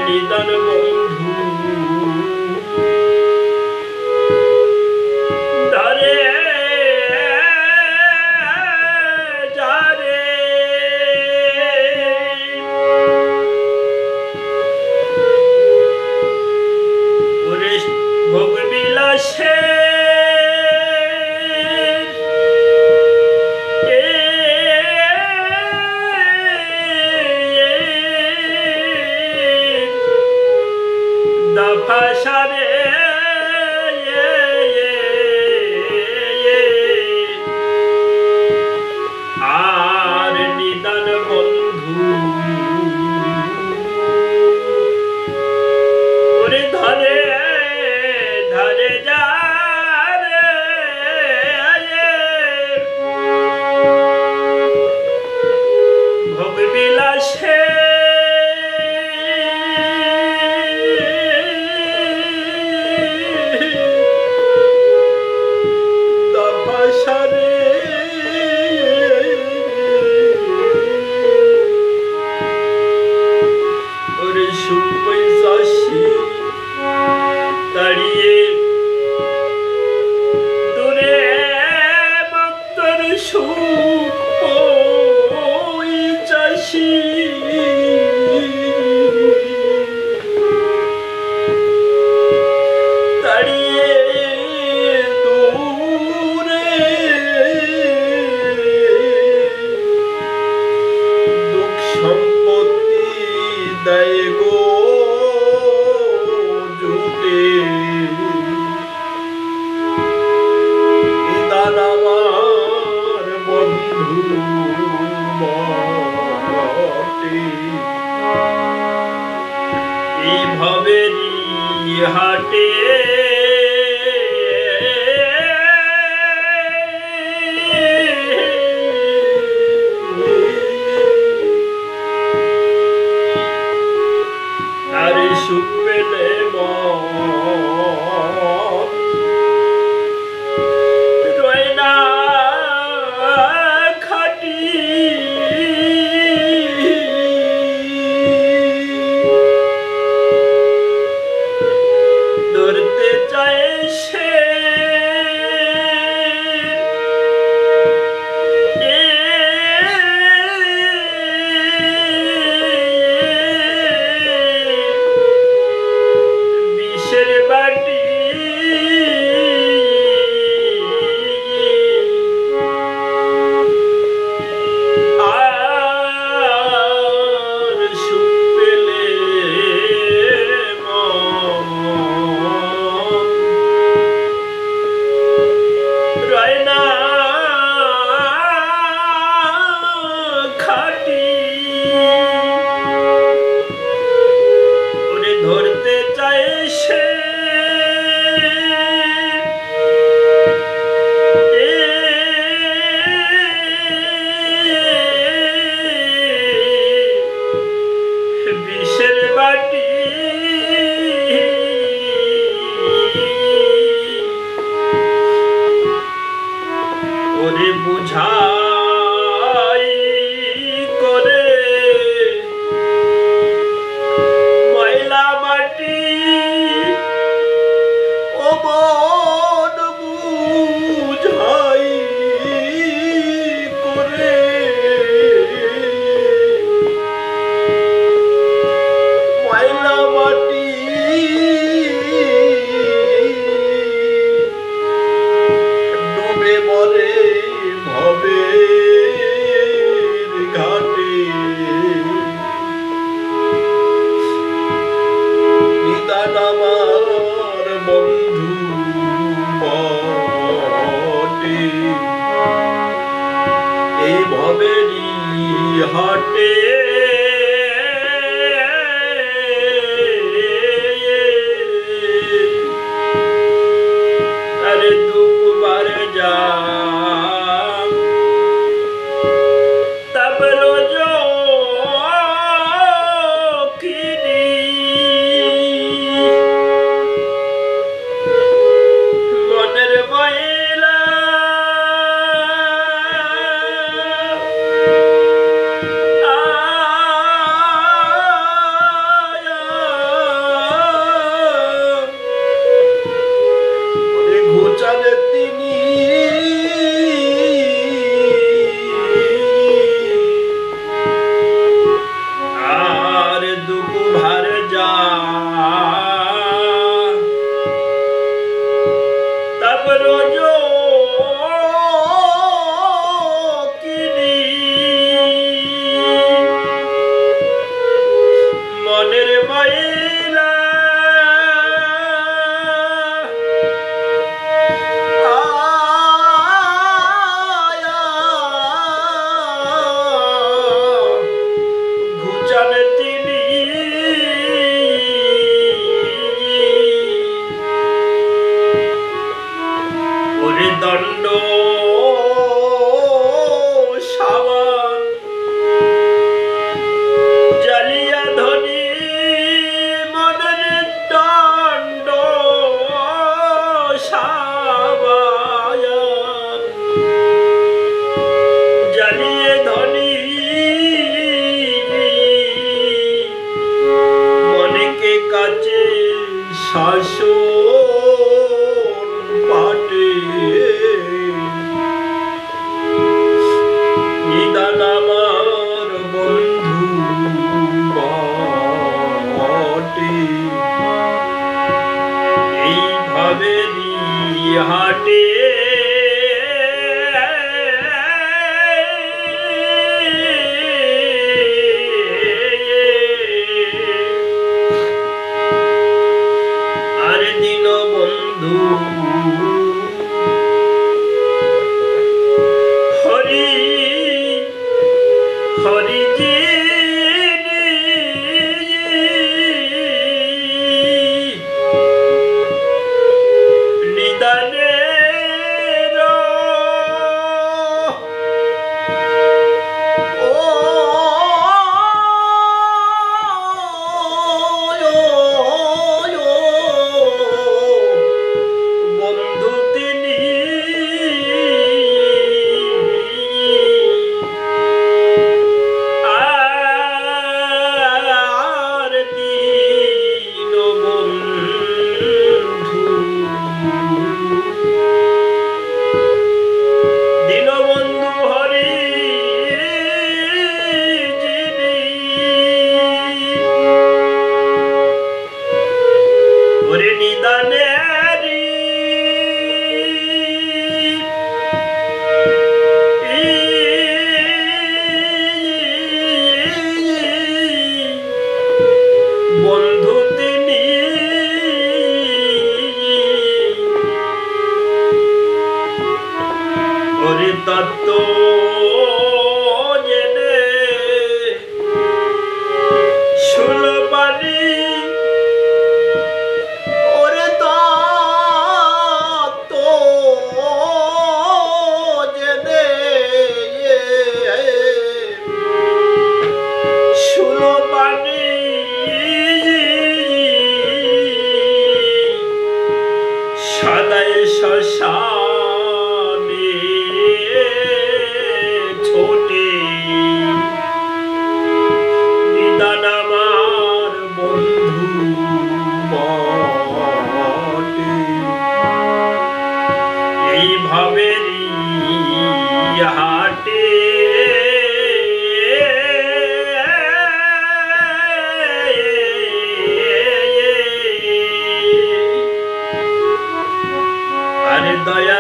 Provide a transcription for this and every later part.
নিদান বন্ধু ধরে যারে ওরে ভোগ বিলাসে দফাসারে আর নিদান বন্ধু ওরে ধরে ধরে যারে ভোগ বিলাসে দাঁড়িয়ে দূরে ভক্তর সুখ ওই চাষি দাঁড়িয়ে দূরে দুঃখ সম্পত্তি দেয় গো আমার বন্ধু এইভাবে হাটে আরে সুখ পেলে ধরতে চায় সে বিষের বাটি আর সুখ পেলে ধরতে চায় সে বিষের বাটি ওরে বুঝাই করে ও মন বুঝাই করে ময়লা মাটি ডুবে মরে ভবে ঘাটে নিদান আমার বন্ধু বটে এই ভবেরই হাটে আরে দুবার যা তব রোজ কিনি মনের ময়লা ঘুচান তিনি ওরে দণ্ড সাবান জালিয়া ধনী মনের দণ্ড সাবান জালিয়ে ধনী মনেকে কাছে শাসন পাটে নিদান আমার বন্ধু বটে এইভাবে হাটে আরে দিন বন্ধু হরি হরি নিদানের ও বন্ধু তিনি আর দিন বন্ধু দীনবন্ধু হরি যিনি ওরে নিদানেরি বন্ধু তিনি ওরে তত্ত্ব জেনে সুলবানি ওরে তত্ত্ব জেনে সুলবানি সদাই শ্মশানে ছোটে নিদান আমার বন্ধু বটে এইভাবে হাটে আরে দয়া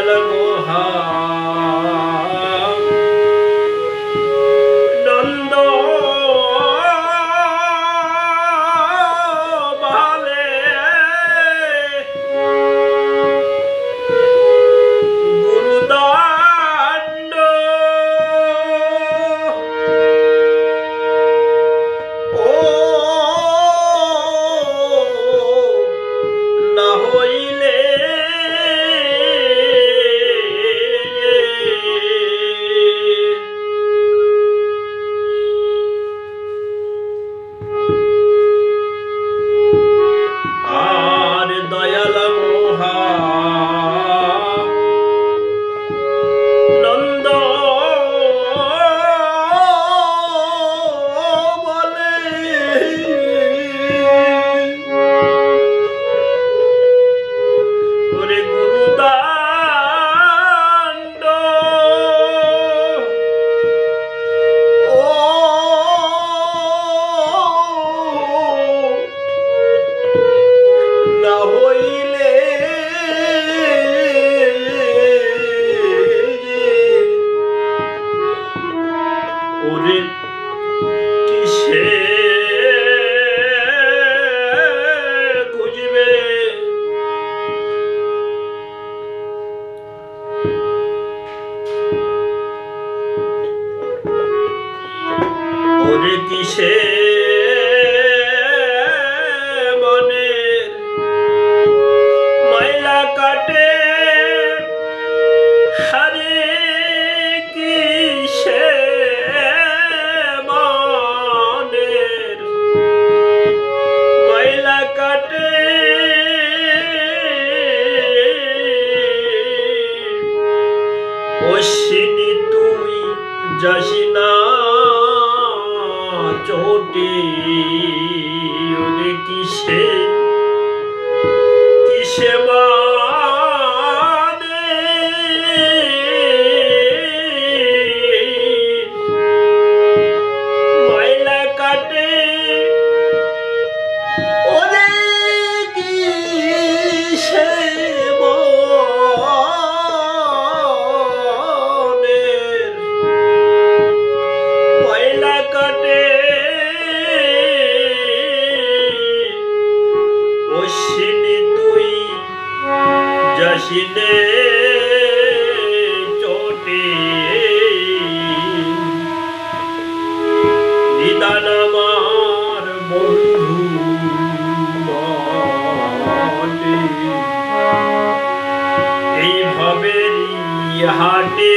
আসিলে চোটে নিদান আমার বন্ধু বটে। এই ভবেরই হাটে